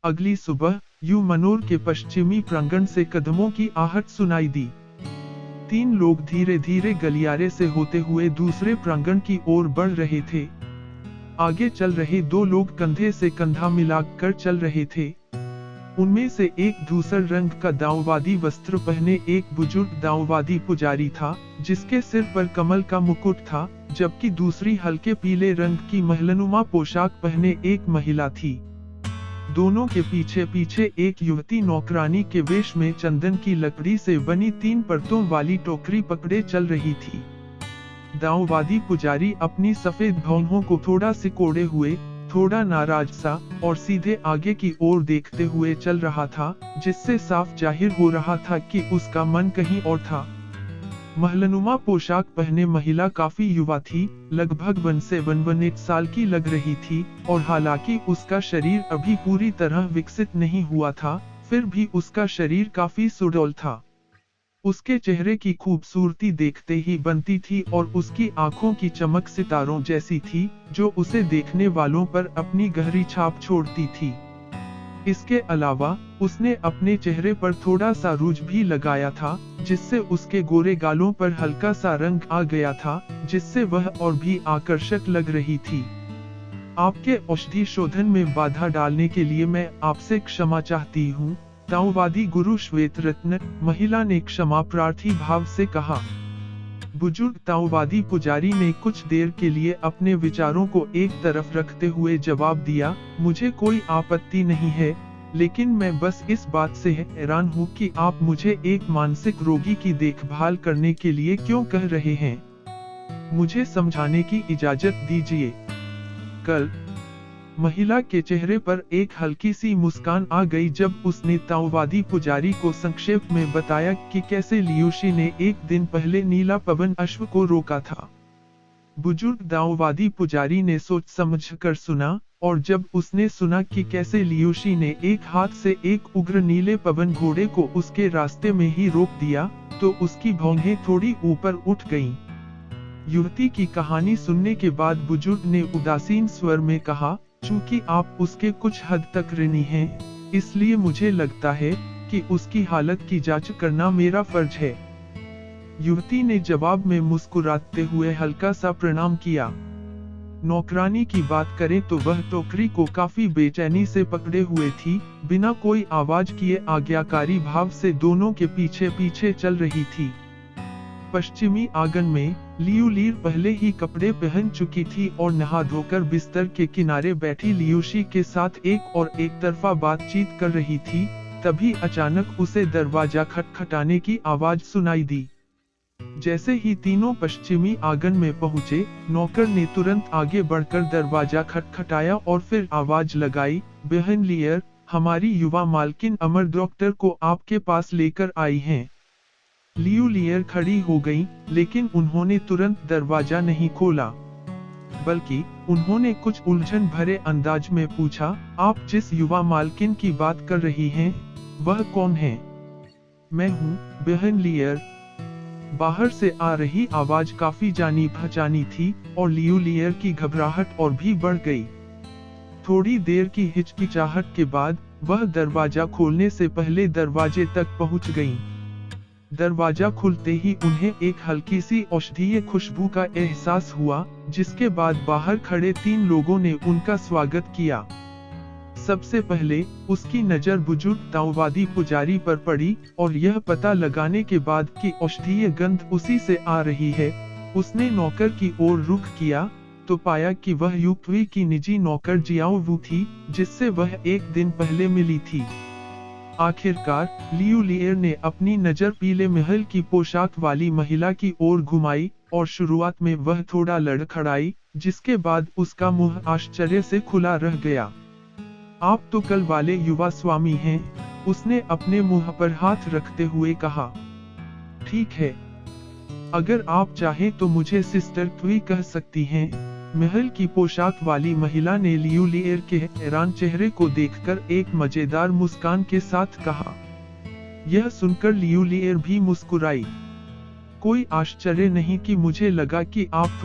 अगली सुबह यू मनोर के पश्चिमी प्रांगण से कदमों की आहट सुनाई दी। 3 लोग धीरे धीरे गलियारे से होते हुए दूसरे प्रांगण की ओर बढ़ रहे थे। आगे चल रहे 2 लोग कंधे से कंधा मिलाकर चल रहे थे। उनमें से एक धूसर रंग का दाऊवादी वस्त्र पहने एक बुजुर्ग दाऊवादी पुजारी था, जिसके सिर पर कमल का मुकुट था, जबकि दूसरी हल्के पीले रंग की महलनुमा पोशाक पहने एक महिला थी। दोनों के पीछे पीछे एक युवती नौकरानी के वेश में चंदन की लकड़ी से बनी 3 परतों वाली टोकरी पकड़े चल रही थी। दाऊवादी पुजारी अपनी सफेद भौहों को थोड़ा सिकोड़े हुए, थोड़ा नाराज सा और सीधे आगे की ओर देखते हुए चल रहा था, जिससे साफ जाहिर हो रहा था कि उसका मन कहीं और था। महलनुमा पोशाक पहने महिला काफी युवा थी, लगभग 17-18 साल की लग रही थी, और हालांकि उसका शरीर अभी पूरी तरह विकसित नहीं हुआ था, फिर भी उसका शरीर काफी सुडौल था। उसके चेहरे की खूबसूरती देखते ही बनती थी और उसकी आंखों की चमक सितारों जैसी थी, जो उसे देखने वालों पर अपनी गहरी छाप छोड़ती थी। इसके अलावा उसने अपने चेहरे पर थोड़ा सा रूज भी लगाया था, जिससे उसके गोरे गालों पर हल्का सा रंग आ गया था, जिससे वह और भी आकर्षक लग रही थी। आपके औषधि शोधन में बाधा डालने के लिए मैं आपसे क्षमा चाहती हूँ, दाऊवादी गुरु श्वेतरत्न, महिला ने क्षमा प्रार्थी भाव से कहा। बुजुर्ग दाऊवादी पुजारी ने कुछ देर के लिए अपने विचारों को एक तरफ रखते हुए जवाब दिया, मुझे कोई आपत्ति नहीं है, लेकिन मैं बस इस बात से हैरान हूँ कि आप मुझे एक मानसिक रोगी की देखभाल करने के लिए क्यों कह रहे हैं। मुझे समझाने की इजाजत दीजिए। कल महिला के चेहरे पर एक हल्की सी मुस्कान आ गई जब उसने दाऊवादी पुजारी को संक्षेप में बताया कि कैसे लियूशी ने एक दिन पहले नीला पवन अश्व को रोका था। बुजुर्ग दाऊवादी पुजारी ने सोच समझकर सुना, और जब उसने सुना कि कैसे लियूशी ने एक हाथ से एक उग्र नीले पवन घोड़े को उसके रास्ते में ही रोक दिया, तो उसकी भौहें थोड़ी ऊपर उठ गईं। युवती की कहानी सुनने के बाद बुजुर्ग ने उदासीन स्वर में कहा, चूंकि आप उसके कुछ हद तक ऋणी हैं, इसलिए मुझे लगता है कि उसकी हालत की जांच करना मेरा फर्ज है। युवती ने जवाब में मुस्कुराते हुए हल्का सा प्रणाम किया। नौकरानी की बात करें तो वह टोकरी को काफी बेचैनी से पकड़े हुए थी, बिना कोई आवाज किए आज्ञाकारी भाव से दोनों के पीछे पीछे चल रही थी। पश्चिमी आंगन में लियू लीर पहले ही कपड़े पहन चुकी थी और नहा धोकर बिस्तर के किनारे बैठी लियूशी के साथ एक तरफा बातचीत कर रही थी। तभी अचानक उसे दरवाजा खटखटाने की आवाज सुनाई दी। जैसे ही तीनों पश्चिमी आंगन में पहुंचे, नौकर ने तुरंत आगे बढ़कर दरवाजा खटखटाया और फिर आवाज लगाई, बहन लियर, हमारी युवा मालकिन अमर डॉक्टर को आपके पास लेकर आई हैं। लियू लियर खड़ी हो गई, लेकिन उन्होंने तुरंत दरवाजा नहीं खोला, बल्कि उन्होंने कुछ उलझन भरे अंदाज में पूछा, आप जिस युवा मालकिन की बात कर रही हैं, वह कौन है? मैं हूँ, बहन लियर। बाहर से आ रही आवाज काफी जानी पहचानी थी और लियू लियर की घबराहट और भी बढ़ गई। थोड़ी देर की हिचकिचाहट के बाद वह दरवाजा खोलने से पहले दरवाजे तक पहुंच गईं। दरवाजा खुलते ही उन्हें एक हल्की सी औषधीय खुशबू का एहसास हुआ, जिसके बाद बाहर खड़े 3 लोगों ने उनका स्वागत किया। सबसे पहले उसकी नजर बुजुर्ग दाऊवादी पुजारी पर पड़ी और यह पता लगाने के बाद कि औषधीय गंध उसी से आ रही है, उसने नौकर की ओर रुख किया तो पाया कि वह यूक्वी की निजी नौकर जियाओ वू थी, जिससे वह एक दिन पहले मिली थी। आखिरकार लियू लियर ने अपनी नजर पीले महल की पोशाक वाली महिला की ओर घुमाई और शुरुआत में वह थोड़ा लड़खड़ाई, जिसके बाद उसका मुंह आश्चर्य से खुला रह गया। आप तो कल वाले युवा स्वामी हैं, उसने अपने मुंह पर हाथ रखते हुए कहा। ठीक है, अगर आप चाहें तो मुझे सिस्टर क्वी कह सकती हैं, महल की पोशाक वाली महिला ने लियू लियर के हैरान चेहरे को देखकर एक मजेदार मुस्कान के साथ कहा। यह सुनकर लियू लियर भी मुस्कुराई। कोई आश्चर्य नहीं कि मुझे लगा कि आप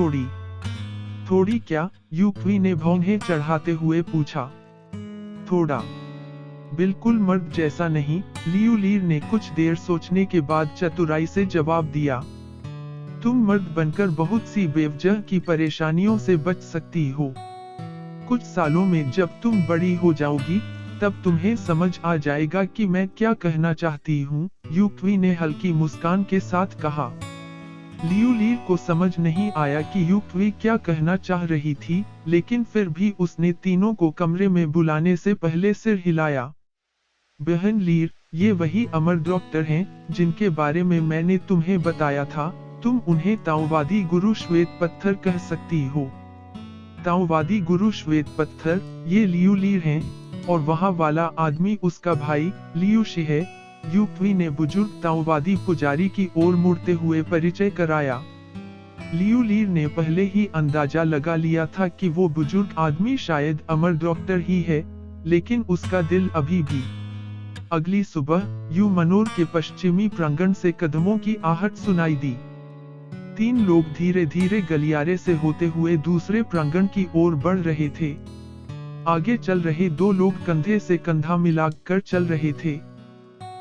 थोड़ी क्या? यूक्वी ने भौहें चढ़ाते हुए पूछा। थोड़ा। बिल्कुल मर्द जैसा नहीं, लियू लीर ने कुछ देर सोचने के बाद चतुराई से जवाब दिया। तुम मर्द बनकर बहुत सी बेवजह की परेशानियों से बच सकती हो। कुछ सालों में जब तुम बड़ी हो जाओगी, तब तुम्हें समझ आ जाएगा कि मैं क्या कहना चाहती हूँ, युक्वी ने हल्की मुस्कान के साथ कहा। लियू लीर को समझ नहीं आया कि युक्वी क्या कहना चाह रही थी, लेकिन फिर भी उसने तीनों को कमरे में बुलाने से पहले सिर हिलाया। बहन लीर, ये वही अमर डॉक्टर हैं, जिनके बारे में मैंने तुम्हें बताया था। तुम उन्हें ताओवादी गुरु श्वेत पत्थर कह सकती हो। ताओवादी गुरु श्वेत पत्थर, ये लियू लीर हैं, और वहाँ वाला आदमी उसका भाई लियू शी है। युक्वी ने बुजुर्ग ताओवादी पुजारी की ओर मुड़ते हुए परिचय कराया। लियू लीर ने पहले ही अंदाजा लगा लिया था कि वो बुजुर्ग आदमी शायद अमर डॉक्टर ही है, लेकिन उसका दिल अभी भी। अगली सुबह यू मनोर के पश्चिमी प्रांगण से कदमों की आहट सुनाई दी। 3 लोग धीरे धीरे गलियारे से होते हुए दूसरे प्रांगण की ओर बढ़ रहे थे। आगे चल रहे 2 लोग कंधे से कंधा मिलाकर चल रहे थे।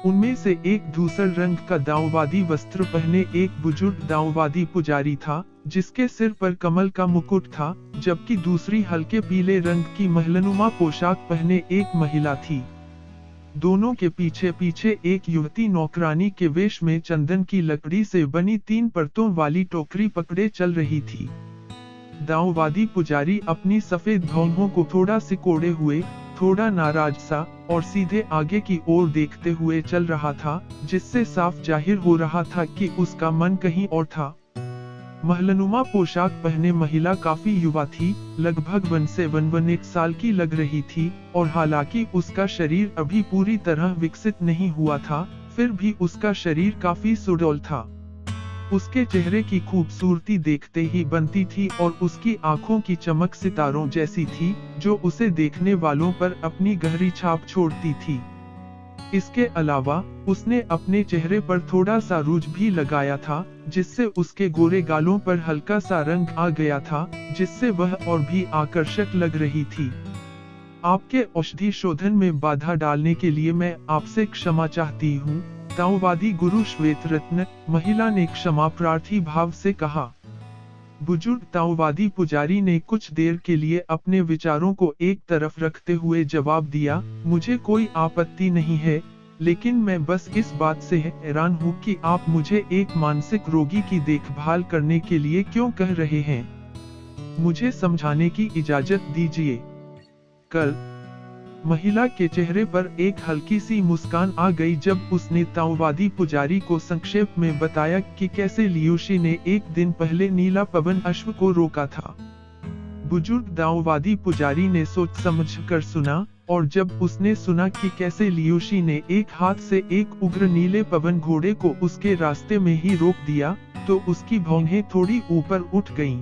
उनमें से एक धूसर रंग का दाऊवादी वस्त्र पहने एक बुजुर्ग दाऊवादी पुजारी था, जिसके सिर पर कमल का मुकुट था, जबकि दूसरी हल्के पीले रंग की महलनुमा पोशाक पहने एक महिला थी। दोनों के पीछे पीछे एक युवती नौकरानी के वेश में चंदन की लकड़ी से बनी 3 परतों वाली टोकरी पकड़े चल रही थी। दाऊवादी पुजारी अपनी सफेद भौहों को थोड़ा सिकोड़े हुए, थोड़ा नाराज सा और सीधे आगे की ओर देखते हुए चल रहा था, जिससे साफ जाहिर हो रहा था कि उसका मन कहीं और था। महलनुमा पोशाक पहने महिला काफी युवा थी, लगभग 1 साल की लग रही थी, और हालांकि उसका शरीर अभी पूरी तरह विकसित नहीं हुआ था, फिर भी उसका शरीर काफी सुडौल था। उसके चेहरे की खूबसूरती देखते ही बनती थी और उसकी आंखों की चमक सितारों जैसी थी, जो उसे देखने वालों पर अपनी गहरी छाप छोड़ती थी। इसके अलावा उसने अपने चेहरे पर थोड़ा सा रूज भी लगाया था, जिससे उसके गोरे गालों पर हल्का सा रंग आ गया था, जिससे वह और भी आकर्षक लग रही थी। आपके औषधि शोधन में बाधा डालने के लिए मैं आपसे क्षमा चाहती हूँ, ताओवादी गुरु श्वेत रत्न, महिला ने क्षमा प्रार्थी भाव से कहा। बुजुर्ग ताओवादी पुजारी ने कुछ देर के लिए अपने विचारों को एक तरफ रखते हुए जवाब दिया, मुझे कोई आपत्ति नहीं है, लेकिन मैं बस इस बात से हैरान हूँ कि आप मुझे एक मानसिक रोगी की देखभाल करने के लिए क्यों कह रहे हैं। मुझे समझाने की इजाजत दीजिए। कल महिला के चेहरे पर एक हल्की सी मुस्कान आ गई जब उसने ताओवादी पुजारी को संक्षेप में बताया कि कैसे लियूशी ने एक दिन पहले नीला पवन अश्व को रोका था। बुजुर्ग दाओवादी पुजारी ने सोच समझकर सुना, और जब उसने सुना कि कैसे लियूशी ने एक हाथ से एक उग्र नीले पवन घोड़े को उसके रास्ते में ही रोक दिया, तो उसकी भौहें थोड़ी ऊपर उठ गईं।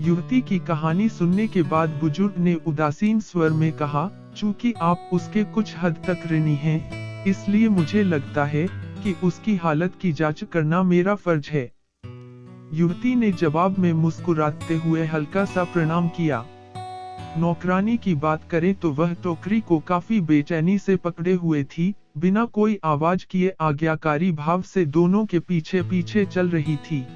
युवती की कहानी सुनने के बाद बुजुर्ग ने उदासीन स्वर में कहा, चूंकि आप उसके कुछ हद तक ऋणी हैं, इसलिए मुझे लगता है कि उसकी हालत की जांच करना मेरा फर्ज है। युवती ने जवाब में मुस्कुराते हुए हल्का सा प्रणाम किया। नौकरानी की बात करें तो वह टोकरी को काफी बेचैनी से पकड़े हुए थी, बिना कोई आवाज किए आज्ञाकारी भाव से दोनों के पीछे पीछे चल रही थी।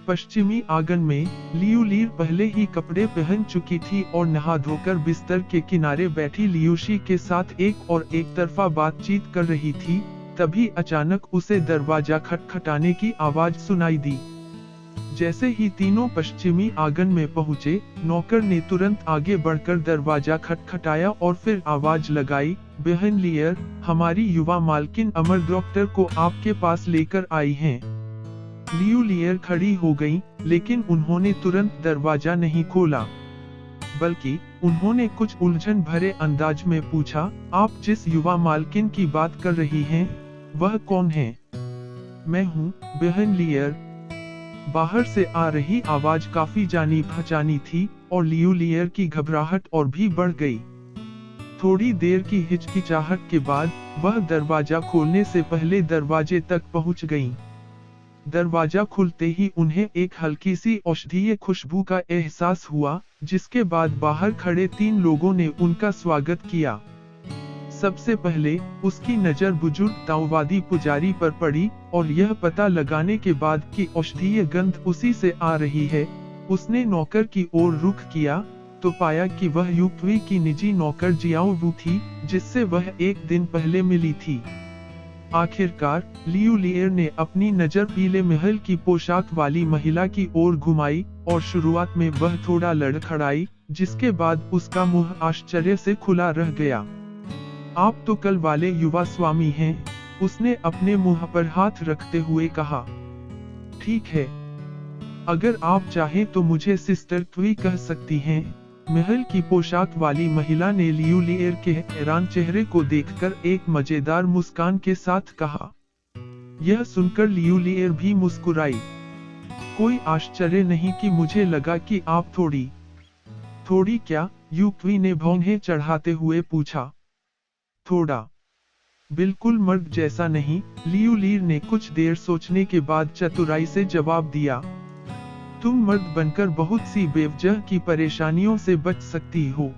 पश्चिमी आंगन में लियू लीर पहले ही कपड़े पहन चुकी थी और नहा धोकर बिस्तर के किनारे बैठी लियूशी के साथ एक तरफा बातचीत कर रही थी। तभी अचानक उसे दरवाजा खटखटाने की आवाज सुनाई दी। जैसे ही तीनों पश्चिमी आंगन में पहुंचे, नौकर ने तुरंत आगे बढ़कर दरवाजा खटखटाया और फिर आवाज लगाई, बहन लियर, हमारी युवा मालकिन अमर डॉक्टर को आपके पास लेकर आई हैं। लियू लियर खड़ी हो गई, लेकिन उन्होंने तुरंत दरवाजा नहीं खोला, बल्कि उन्होंने कुछ उलझन भरे अंदाज में पूछा, आप जिस युवा मालकिन की बात कर रही हैं, वह कौन है? मैं हूँ, बहन लियर। बाहर से आ रही आवाज काफी जानी पहचानी थी और लियू लियर की घबराहट और भी बढ़ गई। थोड़ी देर की हिचकिचाहट के बाद वह दरवाजा खोलने से पहले दरवाजे तक पहुंच गईं। दरवाजा खुलते ही उन्हें एक हल्की सी औषधीय खुशबू का एहसास हुआ, जिसके बाद बाहर खड़े 3 लोगों ने उनका स्वागत किया। सबसे पहले उसकी नजर बुजुर्ग ताओवादी पुजारी पर पड़ी और यह पता लगाने के बाद कि औषधीय गंध उसी से आ रही है, उसने नौकर की ओर रुख किया तो पाया कि वह युक्वी की निजी नौकर जियाओ वू थी, जिससे वह एक दिन पहले मिली थी। आखिरकार लियू लिएर ने अपनी नजर पीले महल की पोशाक वाली महिला की ओर घुमाई और शुरुआत में वह थोड़ा लड़खड़ाई, जिसके बाद उसका मुंह आश्चर्य से खुला रह गया। आप तो कल वाले युवा स्वामी हैं, उसने अपने मुंह पर हाथ रखते हुए कहा। ठीक है, अगर आप चाहें तो मुझे सिस्टर क्वी कह सकती हैं, महल की पोशाक वाली महिला ने लियू लिएर के हैरान चेहरे को देखकर एक मजेदार मुस्कान के साथ कहा। यह सुनकर लियू लिएर भी मुस्कुराई। कोई आश्चर्य नहीं कि मुझे लगा कि आप थोड़ी क्या? यू क्वी ने भौंहें चढ़ाते हुए पूछा। थोड़ा, बिल्कुल मर्द जैसा नहीं, लियू लिएर ने कुछ देर सोचने के बाद चतुराई से जवाब दिया। तुम मर्द बनकर बहुत सी बेवजह की परेशानियों से बच सकती हो।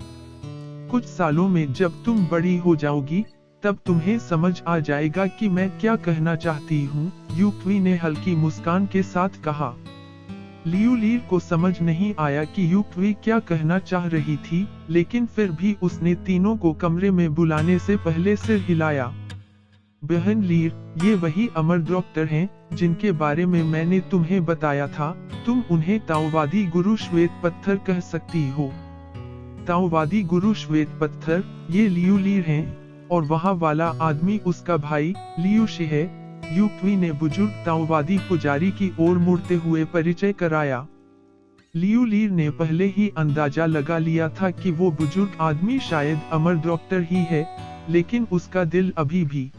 कुछ सालों में जब तुम बड़ी हो जाओगी, तब तुम्हें समझ आ जाएगा कि मैं क्या कहना चाहती हूँ, यू क्वी ने हल्की मुस्कान के साथ कहा। लियू लिएर को समझ नहीं आया कि यू क्वी क्या कहना चाह रही थी, लेकिन फिर भी उसने तीनों को कमरे में बुलाने से पहले सिर हिलाया। बहन लिएर, ये वही अमर डॉक्टर हैं, जिनके बारे में मैंने तुम्हें बताया था, तुम उन्हें ताओवादी गुरु श्वेत पत्थर कह सकती हो। ताओवादी गुरु श्वेत पत्थर, ये लियू लिएर हैं, और वहाँ वाला आदमी उसका भाई लियू शी है, यू क्वी ने बुजुर्ग ताओवादी पुजारी की ओर मुड़ते हुए परिचय कराया। लियू लिएर ने पहले ही अंदाजा लगा लिया था कि वो बुजुर्ग आदमी शायद अमर डॉक्टर ही है, लेकिन उसका दिल अभी भी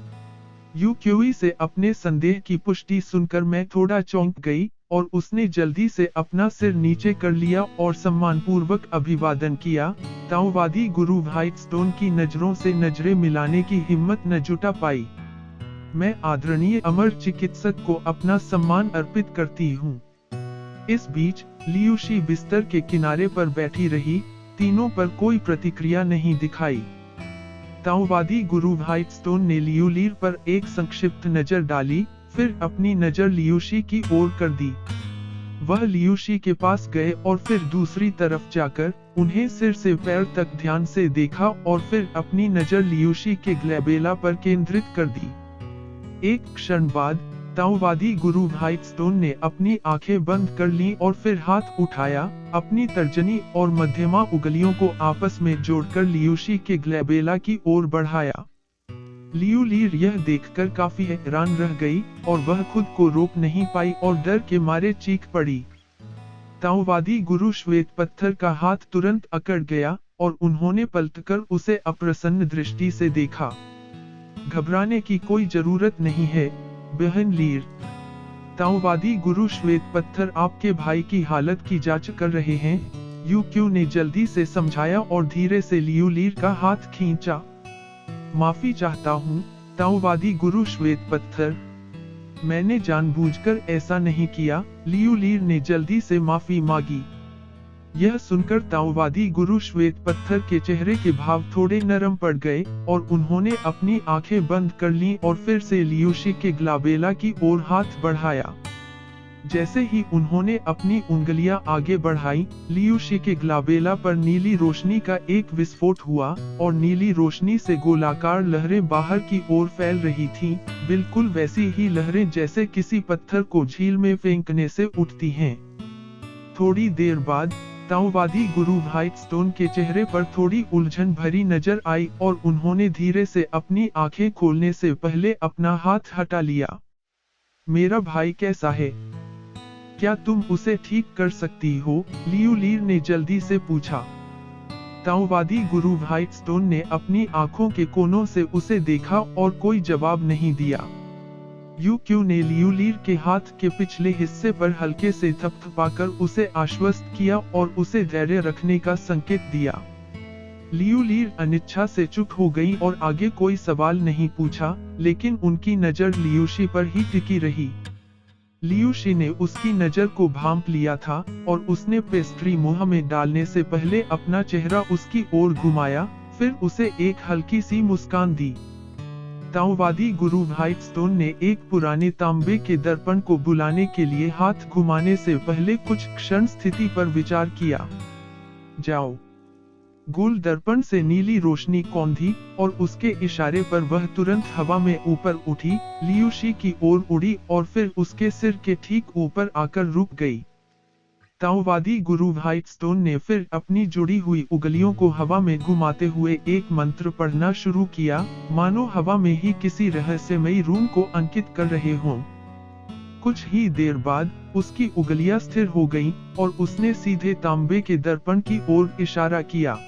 यू क्वी से अपने संदेह की पुष्टि सुनकर मैं थोड़ा चौंक गई, और उसने जल्दी से अपना सिर नीचे कर लिया और सम्मानपूर्वक अभिवादन किया। ताओवादी गुरु व्हाइटस्टोन की नजरों से नजरें मिलाने की हिम्मत न जुटा पाई। मैं आदरणीय अमर चिकित्सक को अपना सम्मान अर्पित करती हूँ। इस बीच लियू शी बिस्तर के किनारे पर बैठी रही, तीनों पर कोई प्रतिक्रिया नहीं दिखाई। ताओवादी गुरु व्हाइटस्टोन ने लियू लिएर पर एक संक्षिप्त नजर डाली, फिर अपनी नजर लियू शी की ओर कर दी। वह लियू शी के पास गए और फिर दूसरी तरफ जाकर उन्हें सिर से पैर तक ध्यान से देखा और फिर अपनी नजर लियू शी के ग्लैबेला पर केंद्रित कर दी। एक क्षण बाद ताओवादी गुरु व्हाइटस्टोन ने अपनी आंखें बंद कर लीं और फिर हाथ उठाया, अपनी तर्जनी और मध्यमा उंगलियों को आपस में जोड़कर लियू शी के ग्लैबेला की ओर बढ़ाया। लियू लिएर यह देखकर काफी हैरान रह गई और वह खुद को रोक नहीं पाई और डर के मारे चीख पड़ी। ताओवादी गुरु श्वेत पत्थर का हाथ तुरंत अकड़ गया और उन्होंने पलटकर उसे अप्रसन्न दृष्टि से देखा। घबराने की कोई जरूरत नहीं है, बहन लिएर। ताओवादी गुरु श्वेत पत्थर आपके भाई की हालत की जांच कर रहे हैं, यू क्वी ने जल्दी से समझाया और धीरे से लियू लिएर का हाथ खींचा। माफी चाहता हूँ, ताओवादी गुरु श्वेत पत्थर, मैंने जानबूझकर ऐसा नहीं किया, लियू लिएर ने जल्दी से माफी मांगी। यह सुनकर ताओवादी गुरु श्वेत पत्थर के चेहरे के भाव थोड़े नरम पड़ गए और उन्होंने अपनी आंखें बंद कर लीं और फिर से लियू शी के ग्लैबेला की ओर हाथ बढ़ाया। जैसे ही उन्होंने अपनी उंगलियां आगे बढ़ाई, लियू शी के ग्लैबेला पर नीली रोशनी का एक विस्फोट हुआ और नीली रोशनी से गोलाकार लहरें बाहर की ओर फैल रही थीं, बिल्कुल वैसी ही लहरें जैसे किसी पत्थर को झील में फेंकने से उठती हैं। थोड़ी देर बाद ताओवादी गुरु व्हाइटस्टोन के चेहरे पर थोड़ी उलझन भरी नजर आई और उन्होंने धीरे से अपनी आंखें खोलने से पहले अपना हाथ हटा लिया। मेरा भाई कैसा है? क्या तुम उसे ठीक कर सकती हो? लियू लिएर ने जल्दी से पूछा। ताओवादी गुरु व्हाइटस्टोन ने अपनी आंखों के कोनों से उसे देखा और कोई जवाब नहीं दिया। यू क्वी ने लियू लिएर के हाथ के पिछले हिस्से पर हल्के से थपथपाकर उसे आश्वस्त किया और उसे धैर्य रखने का संकेत दिया। लियू लिएर अनिच्छा से चुप हो गई और आगे कोई सवाल नहीं पूछा, लेकिन उनकी नजर लियू शी पर ही टिकी रही। लियू शी ने उसकी नजर को भांप लिया था और उसने पेस्ट्री मुंह में डालने से पहले अपना चेहरा उसकी ओर घुमाया, फिर उसे एक हल्की सी मुस्कान दी। ताओवादी गुरु व्हाइटस्टोन ने एक पुराने तांबे के दर्पण को बुलाने के लिए हाथ घुमाने से पहले कुछ क्षण स्थिति पर विचार किया। जाओ। गोल दर्पण से नीली रोशनी कौंधी और उसके इशारे पर वह तुरंत हवा में ऊपर उठी, लियू शी की ओर उड़ी और फिर उसके सिर के ठीक ऊपर आकर रुक गई। ताओवादी गुरु व्हाइटस्टोन ने फिर अपनी जुड़ी हुई उंगलियों को हवा में घुमाते हुए एक मंत्र पढ़ना शुरू किया, मानो हवा में ही किसी रहस्यमयी रूम को अंकित कर रहे हों। कुछ ही देर बाद उसकी उंगलियां स्थिर हो गईं और उसने सीधे तांबे के दर्पण की ओर इशारा किया।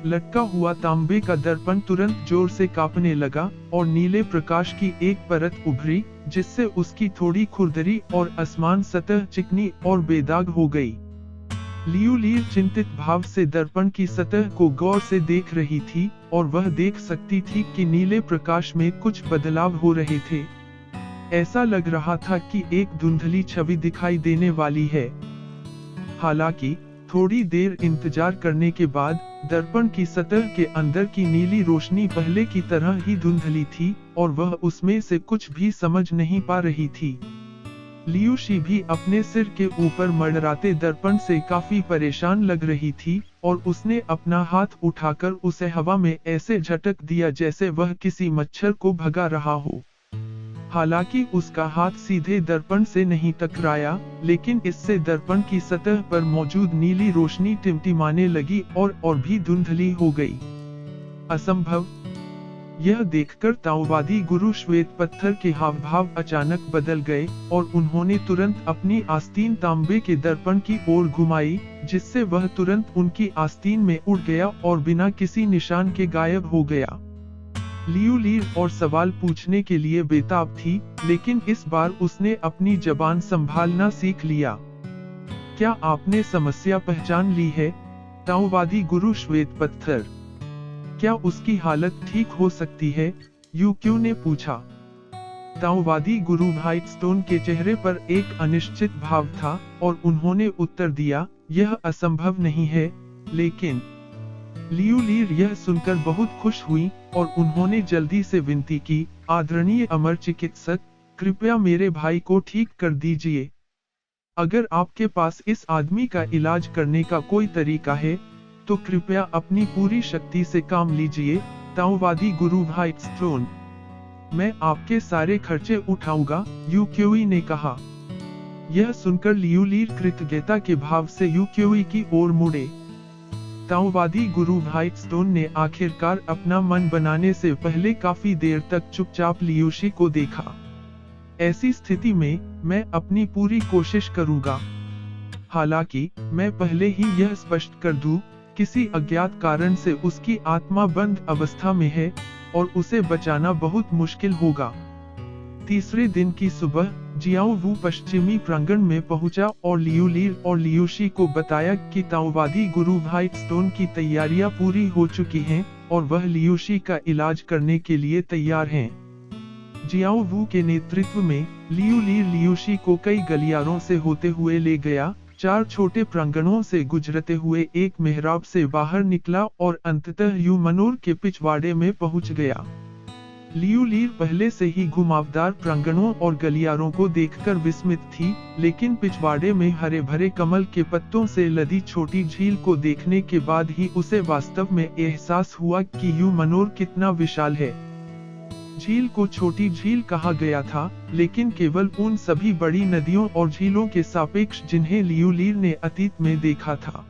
लटका हुआ तांबे का दर्पण तुरंत जोर से कांपने लगा और नीले प्रकाश की एक परत उभरी, जिससे उसकी थोड़ी खुरदरी और आसमान सतह चिकनी और बेदाग हो गई। लियू ली चिंतित भाव से दर्पण की सतह को गौर से देख रही थी और वह देख सकती थी कि नीले प्रकाश में कुछ बदलाव हो रहे थे। ऐसा लग रहा था कि एक धुंधली छवि दिखाई देने वाली है। हालांकि थोड़ी देर इंतजार करने के बाद दर्पण की सतह के अंदर की नीली रोशनी पहले की तरह ही धुंधली थी और वह उसमें से कुछ भी समझ नहीं पा रही थी। लियू शी भी अपने सिर के ऊपर मंडराते दर्पण से काफी परेशान लग रही थी और उसने अपना हाथ उठाकर उसे हवा में ऐसे झटक दिया जैसे वह किसी मच्छर को भगा रहा हो। हालांकि उसका हाथ सीधे दर्पण से नहीं टकराया, लेकिन इससे दर्पण की सतह पर मौजूद नीली रोशनी टिमटिमाने लगी और भी धुंधली हो गई। असंभव। यह देखकर ताओवादी गुरु श्वेत पत्थर के हाव भाव अचानक बदल गए और उन्होंने तुरंत अपनी आस्तीन तांबे के दर्पण की ओर घुमाई, जिससे वह तुरंत उनकी आस्तीन में उड़ गया और बिना किसी निशान के गायब हो गया। लियू ली और सवाल पूछने के लिए बेताब थी, लेकिन इस बार उसने अपनी जबान संभालना सीख लिया। क्या आपने समस्या पहचान ली है, ताओवादी गुरु श्वेत पत्थर? क्या उसकी हालत ठीक हो सकती है? यूक्यू ने पूछा। ताओवादी गुरु व्हाइटस्टोन के चेहरे पर एक अनिश्चित भाव था और उन्होंने उत्तर दिया, यह असंभव नहीं है, लेकिन लियू ली यह सुनकर बहुत खुश हुई और उन्होंने जल्दी से विनती की, आदरणीय अमर चिकित्सक, कृपया मेरे भाई को ठीक कर दीजिए। अगर आपके पास इस आदमी का इलाज करने का कोई तरीका है, तो कृपया अपनी पूरी शक्ति से काम लीजिए, ताओवादी गुरु व्हाइटस्टोन। मैं आपके सारे खर्चे उठाऊंगा, यूक्यूई ने कहा। यह सुनकर लियू ली कृतज्ञता के भाव से यूक्यूई की ओर मुड़े। ताओवादी गुरु व्हाइटस्टोन ने आखिरकार अपना मन बनाने से पहले काफी देर तक चुपचाप लियू शी को देखा। ऐसी स्थिति में मैं अपनी पूरी कोशिश करूंगा। हालांकि मैं पहले ही यह स्पष्ट कर दूं, किसी अज्ञात कारण से उसकी आत्मा बंद अवस्था में है और उसे बचाना बहुत मुश्किल होगा। तीसरे दिन की सुबह जियाओ वू पश्चिमी प्रांगण में पहुंचा और लियू ली और लियू शी को बताया कि ताओवादी गुरु व्हाइटस्टोन की तैयारियां पूरी हो चुकी हैं और वह लियू शी का इलाज करने के लिए तैयार हैं। जियाओ वू के नेतृत्व में लियू ली लियू शी को कई गलियारों से होते हुए ले गया, 4 छोटे प्रांगणों से गुजरते हुए एक मेहराब से बाहर निकला और अंततः यूमनोर के पिछवाड़े में पहुंच गया। लियू ली पहले से ही घुमावदार प्रांगणों और गलियारों को देखकर विस्मित थी, लेकिन पिछवाड़े में हरे भरे कमल के पत्तों से लदी छोटी झील को देखने के बाद ही उसे वास्तव में एहसास हुआ कि यूमनोर कितना विशाल है। झील को छोटी झील कहा गया था, लेकिन केवल उन सभी बड़ी नदियों और झीलों के सापेक्ष जिन्हें लियू ली ने अतीत में देखा था।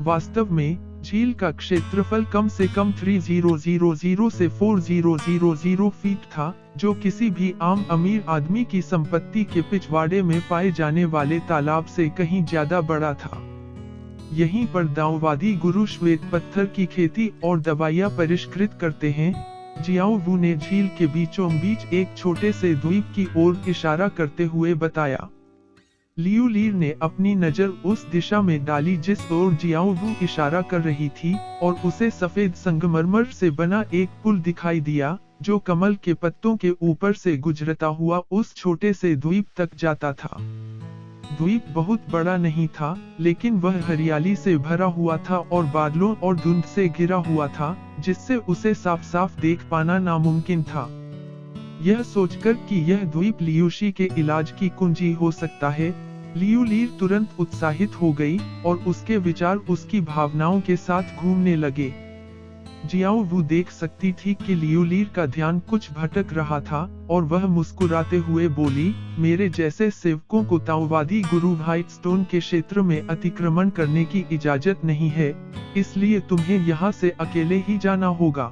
वास्तव में झील का क्षेत्रफल कम से कम 3000 से 4000 फीट था, जो किसी भी आम अमीर आदमी की संपत्ति के पिछवाड़े में पाए जाने वाले तालाब से कहीं ज्यादा बड़ा था। यहीं पर ताओवादी गुरु श्वेत पत्थर की खेती और दवाइयां परिष्कृत करते हैं। जियाओ वू ने झील के बीचों बीच एक छोटे से द्वीप की ओर इशारा करते हुए बताया। लियू ली ने अपनी नजर उस दिशा में डाली जिस ओर जियाओ वू इशारा कर रही थी और उसे सफेद संगमरमर से बना एक पुल दिखाई दिया, जो कमल के पत्तों के ऊपर से गुजरता हुआ उस छोटे से द्वीप तक जाता था। द्वीप बहुत बड़ा नहीं था, लेकिन वह हरियाली से भरा हुआ था और बादलों और धुंध से घिरा हुआ था, जिससे उसे साफ साफ देख पाना नामुमकिन था। यह सोचकर कि यह द्वीप लियूशी के इलाज की कुंजी हो सकता है, लियू लीर तुरंत उत्साहित हो गई और उसके विचार उसकी भावनाओं के साथ घूमने लगे। जियाओ वू देख सकती थी कि लियू लीर का ध्यान कुछ भटक रहा था और वह मुस्कुराते हुए बोली, मेरे जैसे सेवकों को ताओवादी गुरु व्हाइटस्टोन के क्षेत्र में अतिक्रमण करने की इजाजत नहीं है, इसलिए तुम्हें यहाँ से अकेले ही जाना होगा।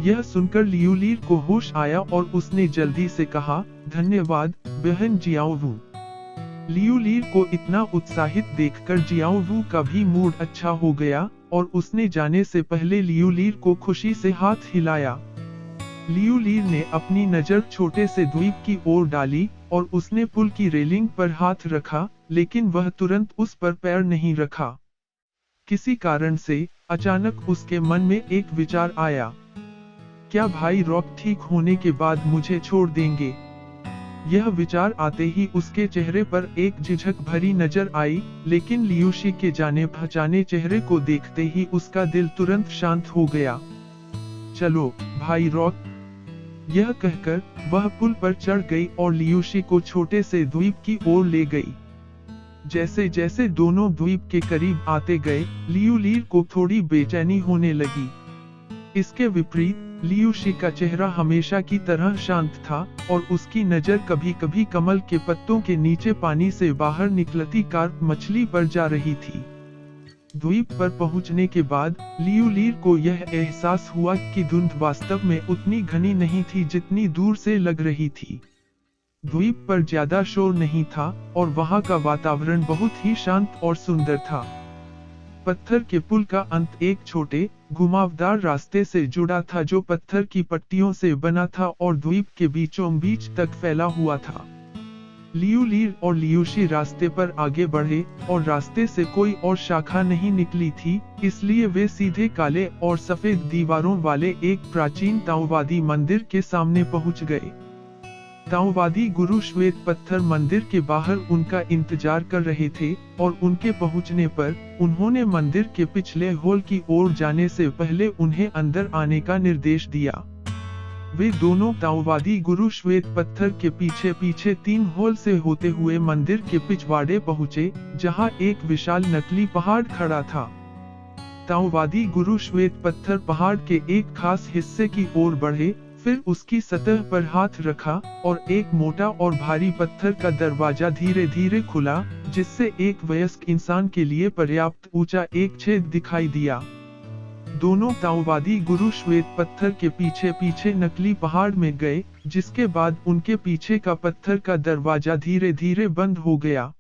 यह सुनकर लियू लीर को होश आया और उसने जल्दी से कहा, धन्यवाद बहन जियाओ वू। लियू लीर को इतना उत्साहित देखकर जियाओ वू का भी मूड अच्छा हो गया और उसने जाने से पहले लियू लीर को खुशी से हाथ हिलाया। लियू लीर ने अपनी नजर छोटे से द्वीप की ओर डाली और उसने पुल की रेलिंग पर हाथ रखा, लेकिन वह तुरंत उस पर पैर नहीं रखा। किसी कारण से अचानक उसके मन में एक विचार आया, क्या भाई रॉक ठीक होने के बाद मुझे छोड़ देंगे? यह विचार आते ही उसके चेहरे पर एक झिझक भरी नजर आई, लेकिन लियूशी के जाने पहचाने चेहरे को देखते ही उसका दिल तुरंत शांत हो गया। चलो भाई रॉक, यह कहकर वह पुल पर चढ़ गई और लियूशी को छोटे से द्वीप की ओर ले गई। जैसे जैसे दोनों द्वीप के करीब आते गए, लियू लीर को थोड़ी बेचैनी होने लगी। इसके विपरीत लियूशी का चेहरा हमेशा की तरह शांत था और उसकी नजर कभी कभी कमल के पत्तों के नीचे पानी से बाहर निकलती कार्प मछली पर जा रही थी। द्वीप पर पहुंचने के बाद लियू लीर को यह एहसास हुआ कि धुंध वास्तव में उतनी घनी नहीं थी जितनी दूर से लग रही थी। द्वीप पर ज्यादा शोर नहीं था और वहां का वातावरण बहुत ही शांत और सुंदर था। पत्थर के पुल का अंत एक छोटे घुमावदार रास्ते से जुड़ा था जो पत्थर की पट्टियों से बना था और द्वीप के बीचों बीच तक फैला हुआ था। लियू लीर और लियूशी रास्ते पर आगे बढ़े और रास्ते से कोई और शाखा नहीं निकली थी, इसलिए वे सीधे काले और सफेद दीवारों वाले एक प्राचीन ताओवादी मंदिर के सामने पहुंच गए। ताओवादी गुरु श्वेत पत्थर मंदिर के बाहर उनका इंतजार कर रहे थे और उनके पहुंचने पर उन्होंने मंदिर के पिछले हॉल की ओर जाने से पहले उन्हें अंदर आने का निर्देश दिया। वे दोनों ताओवादी गुरु श्वेत पत्थर के पीछे पीछे 3 हॉल से होते हुए मंदिर के पिछवाड़े पहुंचे, जहां एक विशाल नकली पहाड़ खड़ा था। ताओवादी गुरु श्वेत पत्थर पहाड़ के एक खास हिस्से की ओर बढ़े, फिर उसकी सतह पर हाथ रखा और एक मोटा और भारी पत्थर का दरवाजा धीरे धीरे खुला, जिससे एक वयस्क इंसान के लिए पर्याप्त ऊंचा एक छेद दिखाई दिया। दोनों ताओवादी गुरु श्वेत पत्थर के पीछे पीछे नकली पहाड़ में गए, जिसके बाद उनके पीछे का पत्थर का दरवाजा धीरे धीरे बंद हो गया।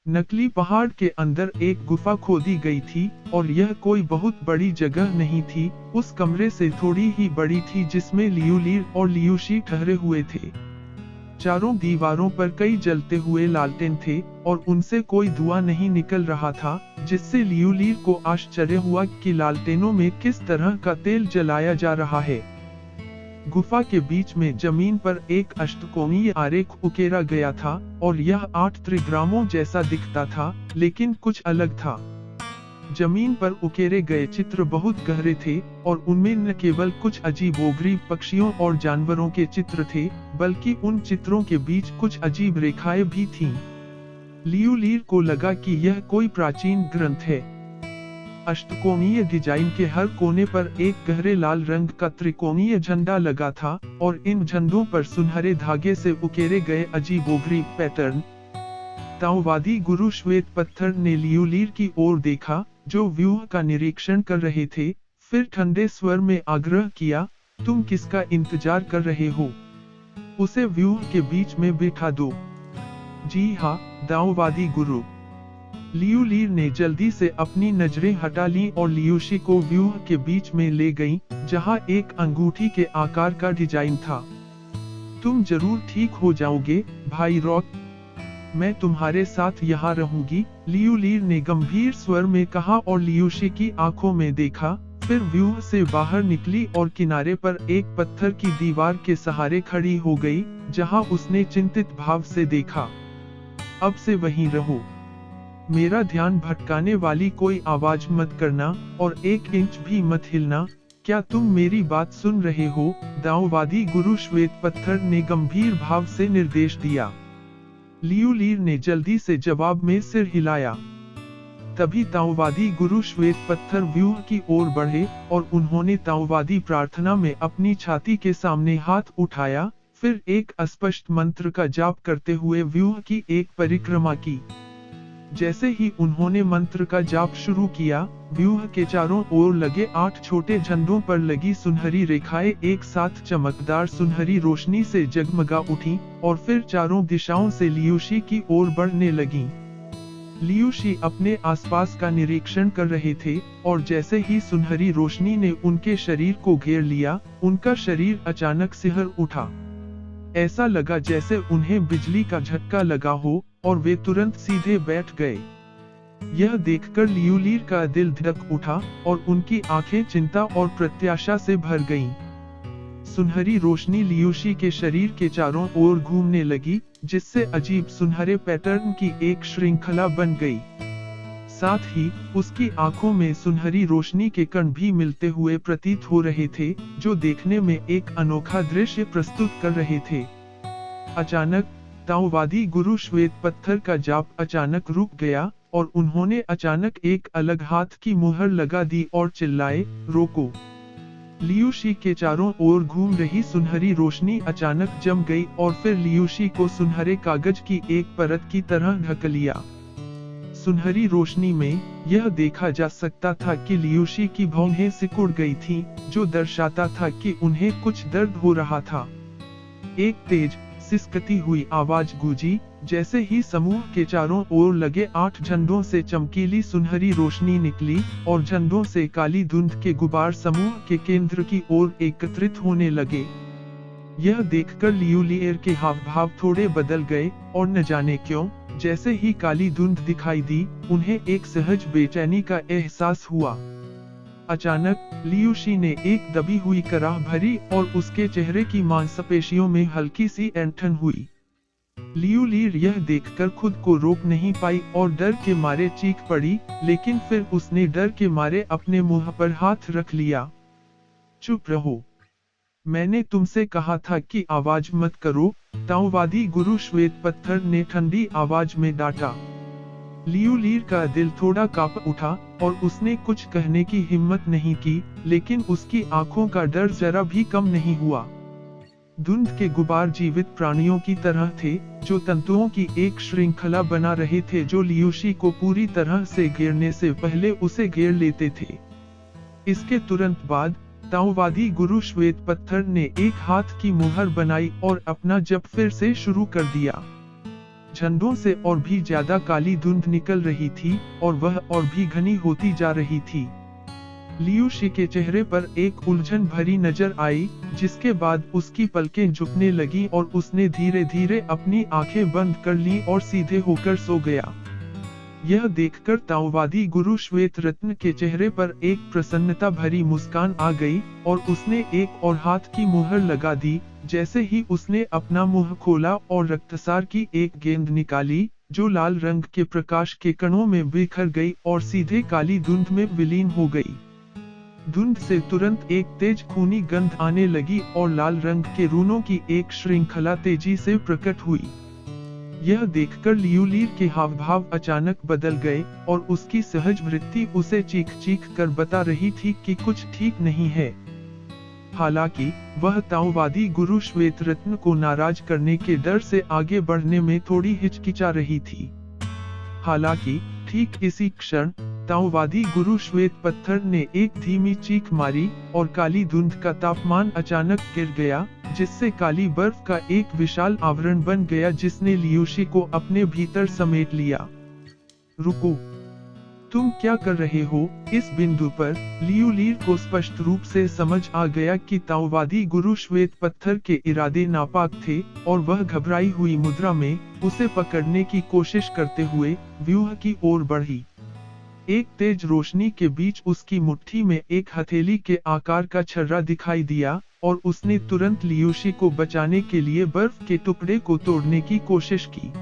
नकली पहाड़ के अंदर एक गुफा खोदी गई थी और यह कोई बहुत बड़ी जगह नहीं थी, उस कमरे से थोड़ी ही बड़ी थी जिसमें लियू लीर और लियूशी ठहरे हुए थे। चारों दीवारों पर कई जलते हुए लालटेन थे और उनसे कोई धुआं नहीं निकल रहा था, जिससे लियू लीर को आश्चर्य हुआ कि लालटेनों में किस तरह का तेल जलाया जा रहा है। गुफा के बीच में जमीन पर एक अष्टकोणीय आरेख उकेरा गया था और यह 8 त्रिग्रामों जैसा दिखता था, लेकिन कुछ अलग था। जमीन पर उकेरे गए चित्र बहुत गहरे थे और उनमें न केवल कुछ अजीबोगरीब पक्षियों और जानवरों के चित्र थे, बल्कि उन चित्रों के बीच कुछ अजीब रेखाएं भी थीं। लियू लीर को लगा कि यह कोई प्राचीन ग्रंथ है। अष्टकोणीय डिजाइन के हर कोने पर एक गहरे लाल रंग का त्रिकोणीय झंडा लगा था और इन झंडों पर सुनहरे धागे से उकेरे गए अजीबोगरीब पैटर्न। ताओवादी गुरु श्वेत पत्थर ने लियू लीर की ओर देखा, जो व्यूह का निरीक्षण कर रहे थे, फिर ठंडे स्वर में आग्रह किया, तुम किसका इंतजार कर रहे हो? उसे व्यूह के बीच में बिठा दो। जी हाँ, ताओवादी गुरु। लियू लीर ने जल्दी से अपनी नजरें हटा ली और लियूशी को व्यूह के बीच में ले गई, जहां एक अंगूठी के आकार का डिजाइन था। तुम जरूर ठीक हो जाओगे भाई रॉक, मैं तुम्हारे साथ यहाँ रहूंगी, लियू लीर ने गंभीर स्वर में कहा और लियूशी की आंखों में देखा, फिर व्यूह से बाहर निकली और किनारे पर एक पत्थर की दीवार के सहारे खड़ी हो गई, जहां उसने चिंतित भाव से देखा। अब से वहीं रहो। मेरा ध्यान भटकाने वाली कोई आवाज मत करना और 1 इंच भी मत हिलना। क्या तुम मेरी बात सुन रहे हो? ताओवादी गुरु श्वेतपत्थर ने गंभीर भाव से निर्देश दिया। लियू लीर ने जल्दी से जवाब में सिर हिलाया। तभी ताओवादी गुरु श्वेतपत्थर व्यूह की ओर बढ़े और उन्होंने ताओवादी प्रार्थना में अपनी छाती के सामने हाथ उठाया, फिर एक अस्पष्ट मंत्र का जाप करते हुए व्यूह की एक परिक्रमा की। जैसे ही उन्होंने मंत्र का जाप शुरू किया, व्यूह के चारों ओर लगे 8 छोटे झंडों पर लगी सुनहरी रेखाएं एक साथ चमकदार सुनहरी रोशनी से जगमगा उठीं और फिर चारों दिशाओं से लियूशी की ओर बढ़ने लगीं। लियूशी अपने आसपास का निरीक्षण कर रहे थे और जैसे ही सुनहरी रोशनी ने उनके शरीर को घेर लिया, उनका शरीर अचानक सिहर उठा। ऐसा लगा जैसे उन्हें बिजली का झटका लगा हो और वे तुरंत सीधे बैठ गए। यह देखकर लियू लीर का दिल धड़क उठा और उनकी आंखें चिंता और प्रत्याशा से भर गईं। सुनहरी रोशनी लियूशी के शरीर के चारों ओर घूमने लगी, जिससे अजीब सुनहरे पैटर्न की एक श्रृंखला बन गई। साथ ही उसकी आंखों में सुनहरी रोशनी के कण भी मिलते हुए प्रतीत हो रहे थे, जो देखने में एक अनोखा दृश्य प्रस्तुत कर रहे थे। अचानक ताओवादी गुरु श्वेतपत्थर का जाप अचानक रुक गया और उन्होंने अचानक एक अलग हाथ की मुहर लगा दी और चिल्लाए, रोको। लियूशी के चारों ओर घूम रही सुनहरी रोशनी अचानक जम गई और फिर लियूशी को सुनहरे कागज की एक परत की तरह ढक लिया। सुनहरी रोशनी में यह देखा जा सकता था कि लियूशी की भौहें सिकुड़ गई थीं, जो दर्शाता था कि उन्हें कुछ दर्द हो रहा था। एक तेज सिसकती हुई आवाज गूंजी, जैसे ही समूह के चारों ओर लगे 8 झंडों से चमकीली सुनहरी रोशनी निकली और झंडों से काली धुंध के गुबार समूह के केंद्र की ओर एकत्रित होने लगे। यह देखकर लियू लीर के हाव भाव थोड़े बदल गए और न जाने क्यों, जैसे ही काली धुंध दिखाई दी, उन्हें एक सहज बेचैनी का एहसास हुआ। अचानक लियूशी ने एक दबी हुई कराह भरी और उसके चेहरे की मांसपेशियों में हल्की सी ऐंठन हुई। लियू लीर यह देखकर खुद को रोक नहीं पाई और डर के मारे चीख पड़ी, लेकिन फिर उसने डर के मारे अपने मुंह पर हाथ रख लिया। चुप रहो, मैंने तुमसे कहा था कि आवाज मत करो, ताओवादी गुरु श्वेतपत्थर ने ठंडी आवाज में डांटा। लियू लीर का दिल थोड़ा कांप उठा और उसने कुछ कहने की हिम्मत नहीं की, लेकिन उसकी आंखों का डर जरा भी कम नहीं हुआ। धुंध के गुबार जीवित प्राणियों की तरह थे, जो तंतुओं की एक श्रृंखला बना रहे थे, जो लियूशी को पूरी तरह से घेरने से पहले उसे घेर लेते थे। इसके तुरंत बाद ताओवादी गुरु श्वेतपत्थर ने एक हाथ की मुहर बनाई और अपना जप फिर से शुरू कर दिया। झंडों से और भी ज्यादा काली धुंध निकल रही थी और वह और भी घनी होती जा रही थी। लियूशी के चेहरे पर एक उलझन भरी नजर आई, जिसके बाद उसकी पलकें झुकने लगी और उसने धीरे धीरे अपनी आंखें बंद कर ली और सीधे होकर सो गया। यह देखकर ताओवादी गुरु श्वेत रत्न के चेहरे पर एक प्रसन्नता भरी मुस्कान आ गई और उसने एक और हाथ की मुहर लगा दी। जैसे ही उसने अपना मुंह खोला और रक्तसार की एक गेंद निकाली, जो लाल रंग के प्रकाश के कणों में बिखर गई और सीधे काली धुंध में विलीन हो गई। धुंध से तुरंत एक तेज खूनी गंध आने लगी और लाल रंग के रूनों की एक श्रृंखला तेजी से प्रकट हुई। यह देखकर लियू लीर के हाव भाव अचानक बदल गए और उसकी सहज वृत्ति उसे चीख चीख कर बता रही थी कि कुछ ठीक नहीं है। हालांकि वह ताओवादी गुरु श्वेत रत्न को नाराज करने के डर से आगे बढ़ने में थोड़ी हिचकिचा रही थी। हालांकि ठीक इसी क्षण ताओवादी गुरु श्वेतपत्थर ने एक धीमी चीख मारी और काली धुंध का तापमान अचानक गिर गया, जिससे काली बर्फ का एक विशाल आवरण बन गया, जिसने लियूशी को अपने भीतर समेट लिया। रुको, तुम क्या कर रहे हो? इस बिंदु पर लियू लीर को स्पष्ट रूप से समझ आ गया कि ताओवादी गुरु श्वेतपत्थर के इरादे नापाक थे और वह घबराई हुई मुद्रा में उसे पकड़ने की कोशिश करते हुए व्यूह की ओर बढ़ी। एक तेज रोशनी के बीच उसकी मुट्ठी में एक हथेली के आकार का छर्रा दिखाई दिया और उसने तुरंत लियूशी को बचाने के लिए बर्फ के टुकड़े को तोड़ने की कोशिश की।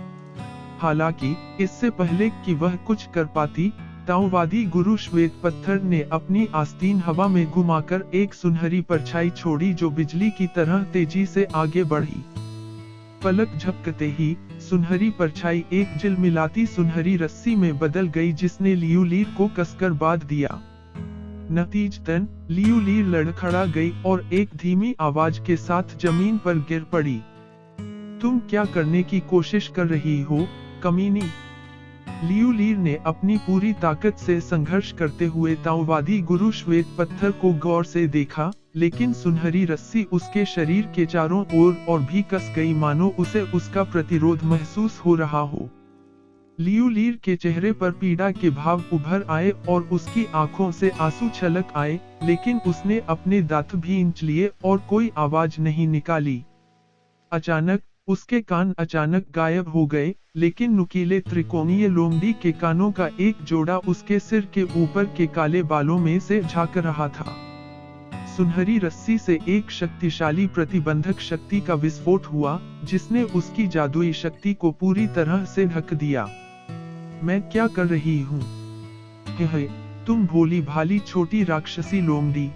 हालांकि इससे पहले कि वह कुछ कर पाती, ताओवादी गुरु श्वेत पत्थर ने अपनी आस्तीन हवा में घुमाकर एक सुनहरी परछाई छोड़ी जो बिजली की तरह तेजी से आगे बढ़ी। पलक झपकते ही सुनहरी परछाई एक झिलमिलाती सुनहरी रस्सी में बदल गई जिसने लियू लीर को कसकर बांध दिया। नतीजतन लियू लीर लड़खड़ा गई और एक धीमी आवाज के साथ जमीन पर गिर पड़ी। तुम क्या करने की कोशिश कर रही हो, कमीनी? लियू लीर ने अपनी पूरी ताकत से संघर्ष करते हुए ताओवादी गुरु श्वेत पत्थर को गौर से देखा, लेकिन सुनहरी रस्सी उसके शरीर के चारों ओर और भी कस गई मानो उसे उसका प्रतिरोध महसूस हो रहा हो। लियू लीर के चेहरे पर पीड़ा के भाव उभर आए और उसकी आंखों से आंसू छलक आए, लेकिन उसने अपने दांत भी इंच लिए और कोई आवाज नहीं निकाली। अचानक उसके कान अचानक गायब हो गए, लेकिन नुकीले त्रिकोणीय लोमड़ी के कानों का एक जोड़ा उसके सिर के ऊपर के काले बालों में से झांक रहा था। सुनहरी रस्सी से एक शक्तिशाली प्रतिबंधक शक्ति का विस्फोट हुआ, जिसने उसकी जादुई शक्ति को पूरी तरह से ढक दिया। मैं क्या कर रही हूँ? तुम भोली भाली छोटी राक्षसी लोमड़ी,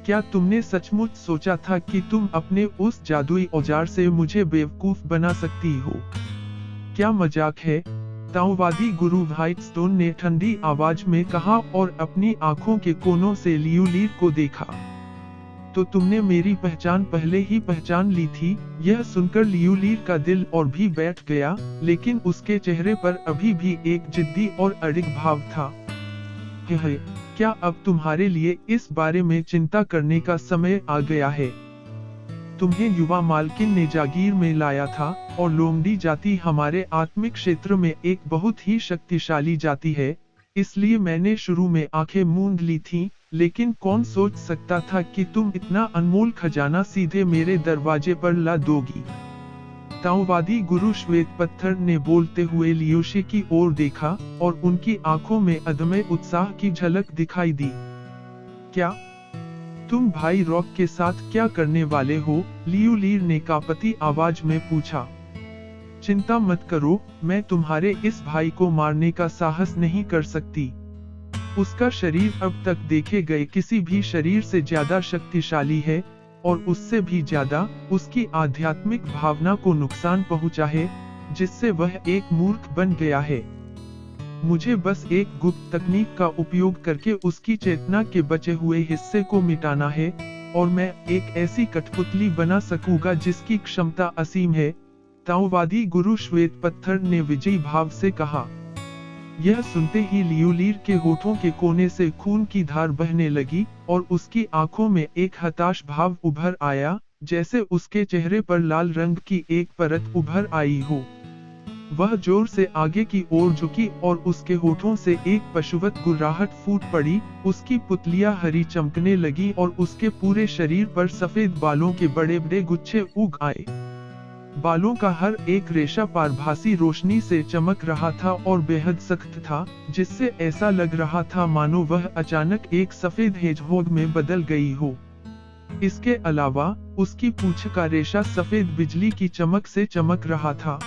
क्या तुमने सचमुच सोचा था कि तुम अपने उस जादुई औजार से मुझे बेवकूफ बना सकती हो? क्या मजाक है? ताओवादी गुरु व्हाइटस्टोन ने ठंडी आवाज में कहा और अपनी आंखों के कोनों से लियू लीर को देखा। तो तुमने मेरी पहचान पहले ही पहचान ली थी? यह सुनकर लियू लीर का दिल और भी बैठ गया, लेकिन उसके चेहरे पर अभी भी एक जिद्दी और अड़िग भाव था। क्या अब तुम्हारे लिए इस बारे में चिंता करने का समय आ गया है? तुम्हें युवा मालकिन ने जागीर में लाया था, और लोमड़ी जाति हमारे आत्मिक क्षेत्र में एक बहुत ही शक्तिशाली जाति है, इसलिए मैंने शुरू में आंखें मूंद ली थी, लेकिन कौन सोच सकता था कि तुम इतना अनमोल खजाना सीधे मेरे दरवाजे पर ला दोगी। ताओवादी गुरु श्वेत पत्थर ने बोलते हुए लियोशी की ओर देखा और उनकी आंखों में अदम्य उत्साह की झलक दिखाई दी। क्या तुम भाई रॉक के साथ क्या करने वाले हो? लियू लीर ने कांपती आवाज में पूछा। चिंता मत करो, मैं तुम्हारे इस भाई को मारने का साहस नहीं कर सकती। उसका शरीर अब तक देखे गए किसी भी शरीर से ज्यादा शक्तिशाली है, और उससे भी ज्यादा उसकी आध्यात्मिक भावना को नुकसान पहुंचा है, जिससे वह एक मूर्ख बन गया है। मुझे बस एक गुप्त तकनीक का उपयोग करके उसकी चेतना के बचे हुए हिस्से को मिटाना है, और मैं एक ऐसी कठपुतली बना सकूंगा जिसकी क्षमता असीम है। ताओवादी गुरु श्वेत पत्थर ने विजयी भाव से कहा। यह सुनते ही लियू लीर के होठों के कोने से खून की धार बहने लगी और उसकी आंखों में एक हताश भाव उभर आया, जैसे उसके चेहरे पर लाल रंग की एक परत उभर आई हो। वह जोर से आगे की ओर झुकी और उसके होठों से एक पशुवत गुर्राहट फूट पड़ी, उसकी पुतलियां हरी चमकने लगी और उसके पूरे शरीर पर सफेद बालों के बड़े बड़े गुच्छे उग आए। बालों का हर एक रेशा पारभासी रोशनी से चमक रहा था और बेहद सख्त था, जिससे ऐसा लग रहा था मानो वह अचानक एक सफेद हेजहोग में बदल गई हो। इसके अलावा उसकी पूंछ का रेशा सफेद बिजली की चमक से चमक रहा था।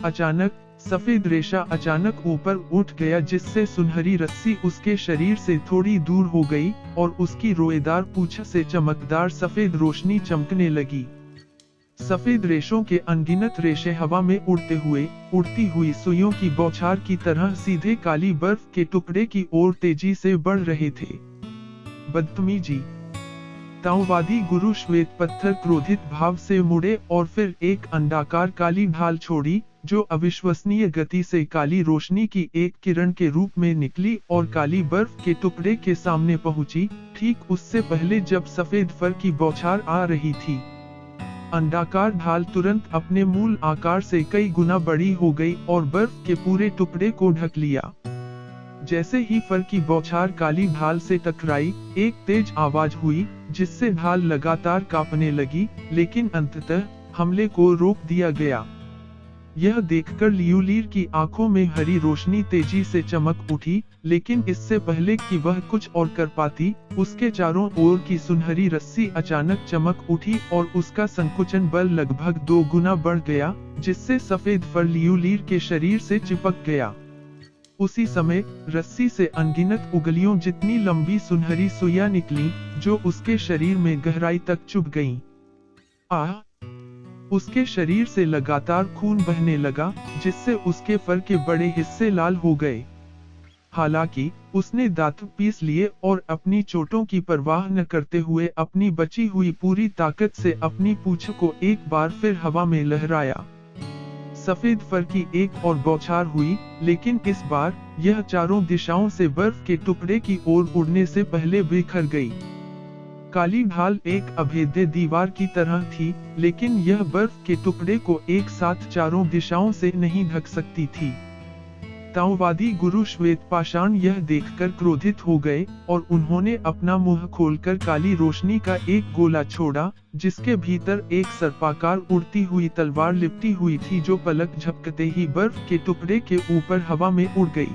अचानक सफेद रेशा अचानक ऊपर उठ गया, जिससे सुनहरी रस्सी उसके शरीर से थोड़ी दूर हो गई और उसकी रोएदार पूंछ से चमकदार सफेद रोशनी चमकने लगी। सफेद रेशों के अनगिनत रेशे हवा में उड़ती हुई सुइयों की बौछार की तरह सीधे काली बर्फ के टुकड़े की ओर तेजी से बढ़ रहे थे। बदतमीजी! ताओवादी गुरु श्वेत पत्थर क्रोधित भाव से मुड़े और फिर एक अंडाकार काली ढाल छोड़ी, जो अविश्वसनीय गति से काली रोशनी की एक किरण के रूप में निकली और काली बर्फ के टुकड़े के सामने पहुंची, ठीक उससे पहले जब सफेद फर की बौछार आ रही थी। अंडाकार ढाल तुरंत अपने मूल आकार से कई गुना बड़ी हो गई और बर्फ के पूरे टुकड़े को ढक लिया। जैसे ही फर की बौछार काली ढाल से टकराई, एक तेज आवाज हुई, जिससे ढाल लगातार कांपने लगी, लेकिन अंततः हमले को रोक दिया गया। यह देखकर लियूलीर की आंखों में हरी रोशनी तेजी से चमक उठी, लेकिन इससे पहले कि वह कुछ और कर पाती, उसके चारों ओर की सुनहरी रस्सी अचानक चमक उठी और उसका संकुचन बल लगभग 2 गुना बढ़ गया, जिससे सफेद फर लियूलीर के शरीर से चिपक गया। उसी समय रस्सी से अनगिनत उंगलियों जितनी लंबी सुनहरी सुइयां निकली, जो उसके शरीर में गहराई तक चुभ गईं। आह! उसके शरीर से लगातार खून बहने लगा, जिससे उसके फर के बड़े हिस्से लाल हो गए। हालांकि उसने दांत पीस लिए और अपनी चोटों की परवाह न करते हुए अपनी बची हुई पूरी ताकत से अपनी पूंछ को एक बार फिर हवा में लहराया। सफेद फर की एक और बौछार हुई, लेकिन इस बार यह चारों दिशाओं से बर्फ के टुकड़े की ओर उड़ने से पहले बिखर गई। काली ढाल एक अभेद्य दीवार की तरह थी, लेकिन यह बर्फ के टुकड़े को एक साथ चारों दिशाओं से नहीं ढक सकती थी। ताओवादी गुरु श्वेतपाषाण यह देखकर क्रोधित हो गए और उन्होंने अपना मुंह खोलकर काली रोशनी का एक गोला छोड़ा, जिसके भीतर एक सर्पाकार उड़ती हुई तलवार लिपटी हुई थी, जो पलक झपकते ही बर्फ के टुकड़े के ऊपर हवा में उड़ गई।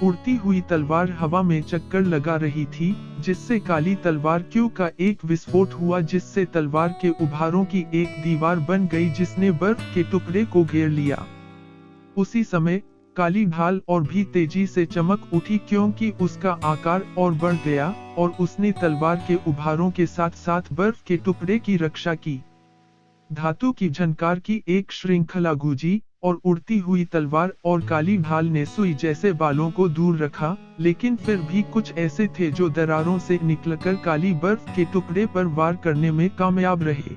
उड़ती हुई तलवार हवा में चक्कर लगा रही थी, जिससे काली तलवार क्यों का एक विस्फोट हुआ, जिससे तलवार के उभारों की एक दीवार बन गई, जिसने बर्फ के टुकड़े को घेर लिया। उसी समय काली ढाल और भी तेजी से चमक उठी, क्योंकि उसका आकार और बढ़ गया और उसने तलवार के उभारों के साथ साथ बर्फ के टुकड़े की रक्षा की। धातु की झनकार की एक श्रृंखला गूंजी और उड़ती हुई तलवार और काली ढाल ने सुई जैसे बालों को दूर रखा, लेकिन फिर भी कुछ ऐसे थे जो दरारों से निकलकर काली बर्फ के टुकड़े पर वार करने में कामयाब रहे।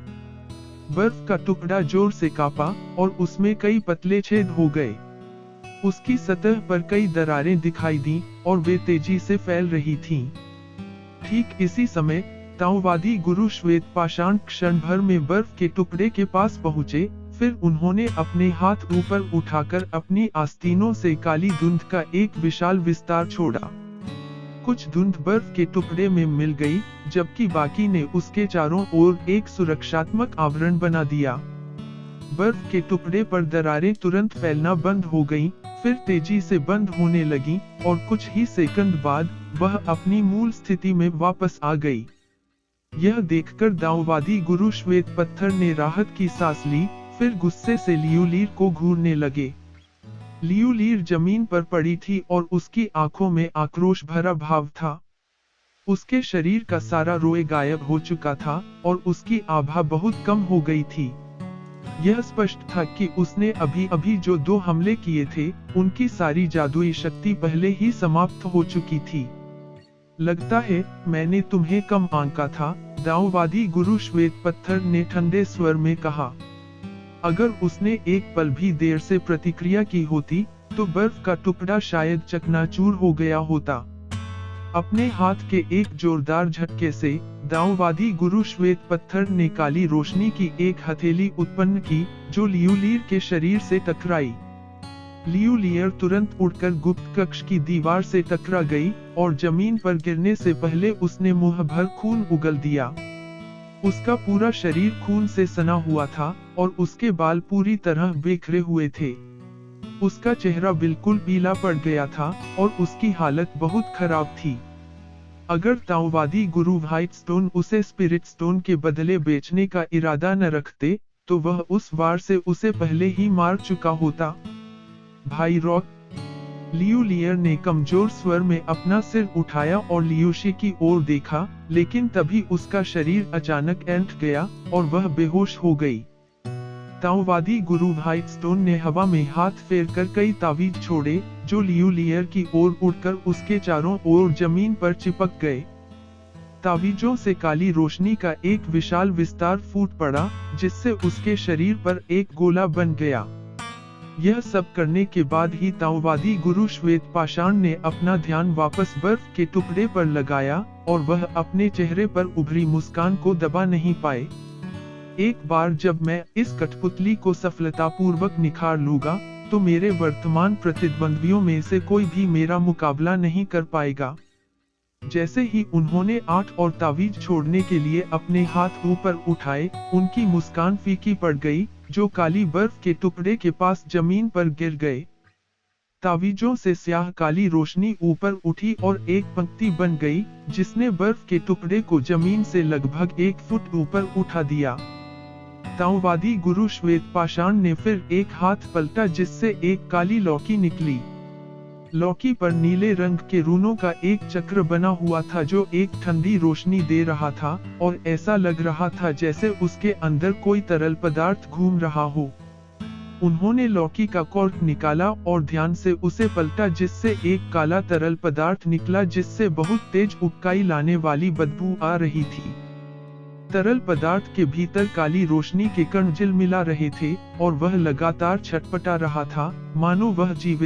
बर्फ का टुकड़ा जोर से कांपा और उसमें कई पतले छेद हो गए। उसकी सतह पर कई दरारें दिखाई दी और वे तेजी से फैल रही थीं। ठीक इसी समय ताओवादी गुरु श्वेतपाषाण क्षण भर में बर्फ के टुकड़े के पास पहुंचे। फिर उन्होंने अपने हाथ ऊपर उठाकर अपनी आस्तीनों से काली धुंध का एक विशाल विस्तार छोड़ा। कुछ धुंध बर्फ के टुकड़े में मिल गई, जबकि बाकी ने उसके चारों ओर एक सुरक्षात्मक आवरण बना दिया। बर्फ के टुकड़े पर दरारें तुरंत फैलना बंद हो गईं, फिर तेजी से बंद होने लगीं और कुछ ही सेकंड बाद वह अपनी मूल स्थिति में वापस आ गई। यह देखकर दाओवादी गुरु श्वेत पत्थर ने राहत की सांस ली, फिर गुस्से से लियूलीर को घूरने लगे। लियूलीर जमीन पर पड़ी थी और उसकी आंखों में आक्रोश भरा भाव था। उसके शरीर का सारा रोए गायब हो चुका था और उसकी आभा बहुत कम हो गई थी। यह स्पष्ट था कि उसने अभी अभी जो 2 हमले किए थे, उनकी सारी जादुई शक्ति पहले ही समाप्त हो चुकी थी। लगता है मैंने तुम्हें कम आंका था, दाओवादी गुरु श्वेत पत्थर ने ठंडे स्वर में कहा। अगर उसने एक पल भी देर से प्रतिक्रिया की होती, तो बर्फ का टुकड़ा शायद चकनाचूर हो गया होता। अपने हाथ के एक जोरदार झटके से दाओवादी गुरु श्वेत पत्थर ने काली रोशनी की एक हथेली उत्पन्न की, जो लियूलीर के शरीर से टकराई। लियूलीर तुरंत उड़कर गुप्त कक्ष की दीवार से टकरा गई और जमीन पर गिरने से पहले उसने मुंह भर खून उगल दिया। उसका पूरा शरीर खून से सना हुआ था और उसके बाल पूरी तरह बिखरे हुए थे। उसका चेहरा बिल्कुल पीला पड़ गया था और उसकी हालत बहुत खराब थी। अगर ताओवादी गुरु व्हाइट स्टोन उसे स्पिरिट स्टोन के बदले बेचने का इरादा न रखते, तो वह उस वार से उसे पहले ही मार चुका होता। भाई रॉक, लियूलीर ने कमजोर स्वर में अपना सिर उठाया और लियूशी की ओर देखा, लेकिन तभी उसका शरीर अचानक ऐंठ गया और वह बेहोश हो गई। ताओवादी गुरु व्हाइट स्टोन ने हवा में हाथ फेरकर कई तावीज छोड़े, जो लियूलीर की ओर उड़कर उसके चारों ओर जमीन पर चिपक गए। तावीजों से काली रोशनी का एक विशाल विस्तार फूट पड़ा, जिससे उसके शरीर पर एक गोला बन गया। यह सब करने के बाद ही ताओवादी गुरु श्वेतपाषाण ने अपना ध्यान वापस बर्फ के टुकड़े पर लगाया और वह अपने चेहरे पर उभरी मुस्कान को दबा नहीं पाए। एक बार जब मैं इस कठपुतली को सफलतापूर्वक निखार लूंगा, तो मेरे वर्तमान प्रतिद्वंद्वियों में से कोई भी मेरा मुकाबला नहीं कर पाएगा। जैसे ही उन्होंने 8 और तावीज छोड़ने के लिए अपने हाथ ऊपर उठाए, उनकी मुस्कान फीकी पड़ गई, जो काली बर्फ के टुकड़े के पास जमीन पर गिर गए। तावीजों से स्याह काली रोशनी ऊपर उठी और एक पंक्ति बन गई, जिसने बर्फ के टुकड़े को जमीन से लगभग 1 फुट ऊपर उठा दिया। ताओवादी गुरु श्वेतपाषाण ने फिर एक हाथ पलटा, जिससे एक काली लौकी निकली। लौकी पर नीले रंग के रूनों का एक चक्र बना हुआ था, जो एक ठंडी रोशनी दे रहा था और ऐसा लग रहा था जैसे उसके अंदर कोई तरल पदार्थ घूम रहा हो। उन्होंने लौकी का कॉर्क निकाला और ध्यान से उसे पलटा, जिससे एक काला तरल पदार्थ निकला, जिससे बहुत तेज उबकाई लाने वाली बदबू आ रही थी। तरल पदार्थ के भीतर काली रोशनी के कण झिलमिला रहे थे और वह लगातार छटपटा रहा था, मानो वह जीवित